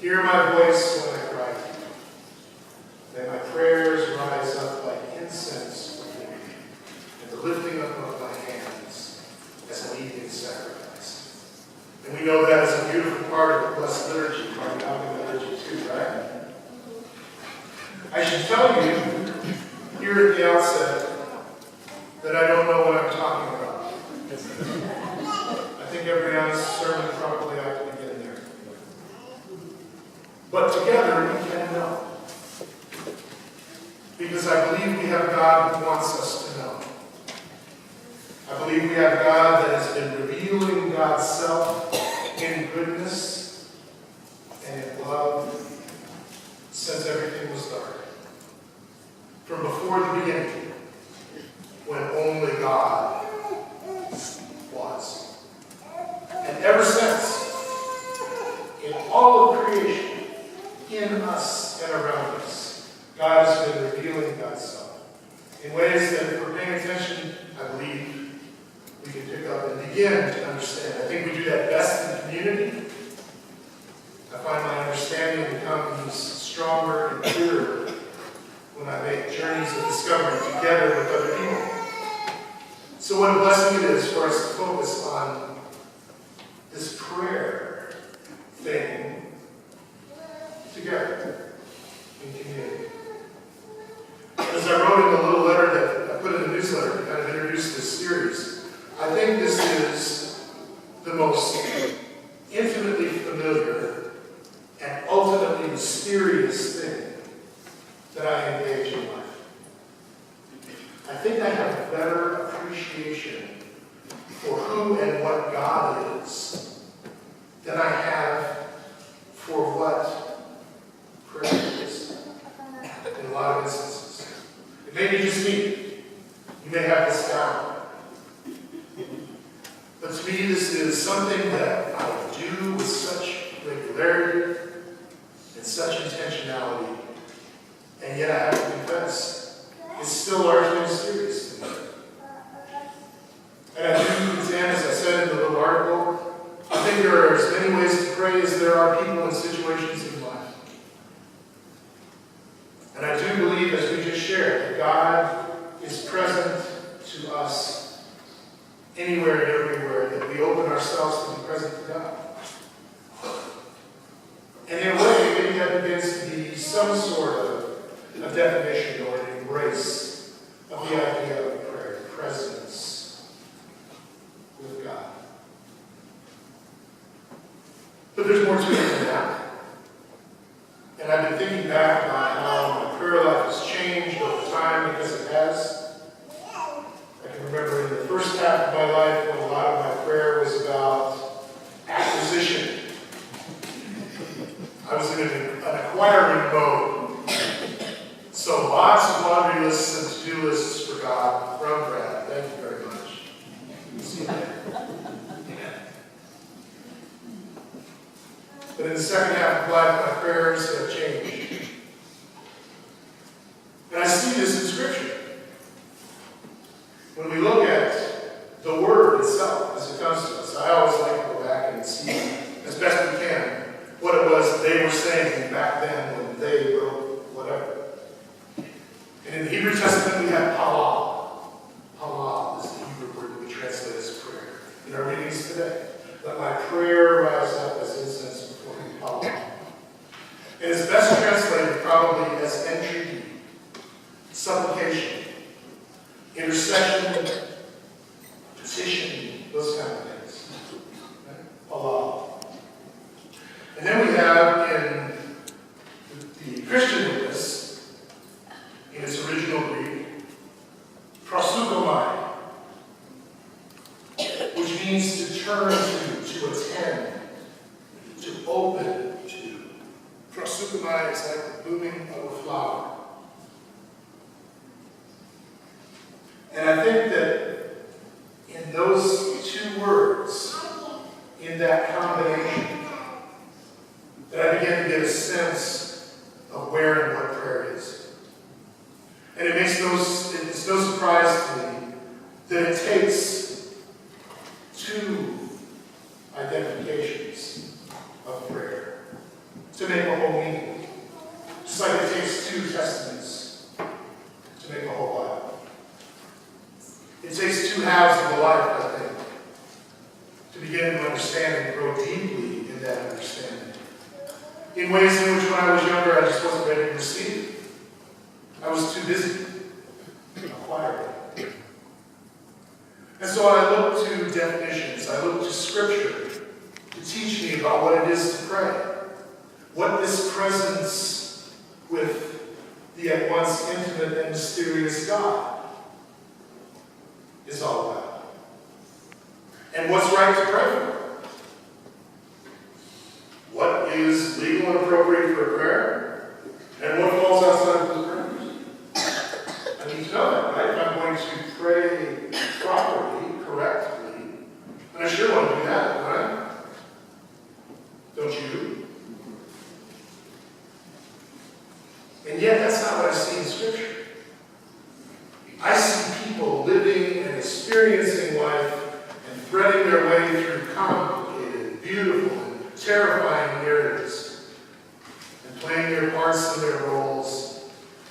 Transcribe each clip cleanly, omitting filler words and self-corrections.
Hear my voice when I cry to you. May my prayers rise up like incense before you, and the lifting up of my hands as an evening sacrifice. And we know that is a beautiful part of the Blessed Liturgy, part of the Alpha Liturgy too, right? I should tell you here at the outset that I don't know what I'm talking about. I think every honest sermon probably ought to begin there. But together we can know. Because I believe we have God who wants us to know. I believe we have God that has been revealing God's self in goodness and in love since everything was dark. From before the beginning, when only God was. And ever since, in all of creation, in us and around us, God has been revealing God's self in ways that, if we're paying attention, I believe we can pick up and begin to understand. I think we do that best in community. I find my understanding becomes stronger and clearer when I make journeys of discovery together with other people. So what a blessing it is for us to focus on this prayer thing together in community. As I wrote in the little letter that I put in the newsletter to kind of introduce this series, I think this is the most intimately familiar and ultimately mysterious thing that I engage in life. I think I have a better appreciation for who and what God is than I have for what prayer is in a lot of instances. It may be just me. You may have this down. But to me, this is something that I do with such regularity and such intentionality. And yet I have to confess, it's still largely mysterious to me. And I do examine, as I said in the little article, I think there are as many ways to pray as there are people and situations in life. And I do believe, as we just shared, that God is present to us anywhere and everywhere, that we open ourselves to be present to God. And in a way, maybe that begins to be some sort of a definition or an embrace of the idea of prayer, presence with God. But there's more to it than that. And I've been thinking back about how my prayer life has changed over time, because it has. I can remember in the first half of my life when a lot of my prayer was about acquisition. I was in an acquiring mode. So lots of laundry lists and to-do lists for God from Brad. Thank you very much. See you later. But in the second half of life, my prayers have changed. And I see this in Scripture. When we look at the Word itself as it comes to us, I always like to go back and see, as best we can, what it was they were saying back then when they wrote whatever. And in the Hebrew Testament, we have halal. Halal is the Hebrew word that we translate as prayer. In our readings today, let my prayer rise up as incense before you, halal. And it's best translated probably as entreaty, supplication, intercession, petition, those kind of things. Halal. And then we have in the Christian witness, in its original Greek, proseuchomai, which means to turn to attend, to open to. Proseuchomai is like the blooming of a flower. And I think that in those two words, in that combination, that I begin to get a sense of where and what prayer is. And it's no surprise to me that it takes two identifications of prayer to to make a whole meaning. Just like it takes 2 testaments to make a whole Bible. It takes 2 halves of the life, I think, to begin to understand and grow deeply in that understanding. In ways in which when I was younger, I just wasn't ready to receive. I was too busy acquiring. And so I look to definitions, I look to Scripture to teach me about what it is to pray. What this presence with the at once intimate and mysterious God is all about. And what's right to pray for? What is legal and appropriate for a prayer? And what falls outside of those prayers? I need to know that, right? If I'm going to pray properly, correctly, and I sure want to do that, right? Don't you? And yet, that's not what I see in Scripture. I see people living and experiencing life and threading their way through complicated, beautiful, and terrifying narratives, and playing their parts and their roles,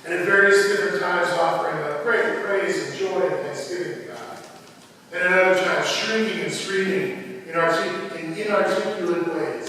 and at various different times offering up great praise and joy and thanksgiving to God, and at other times shrinking and screaming in inarticulate ways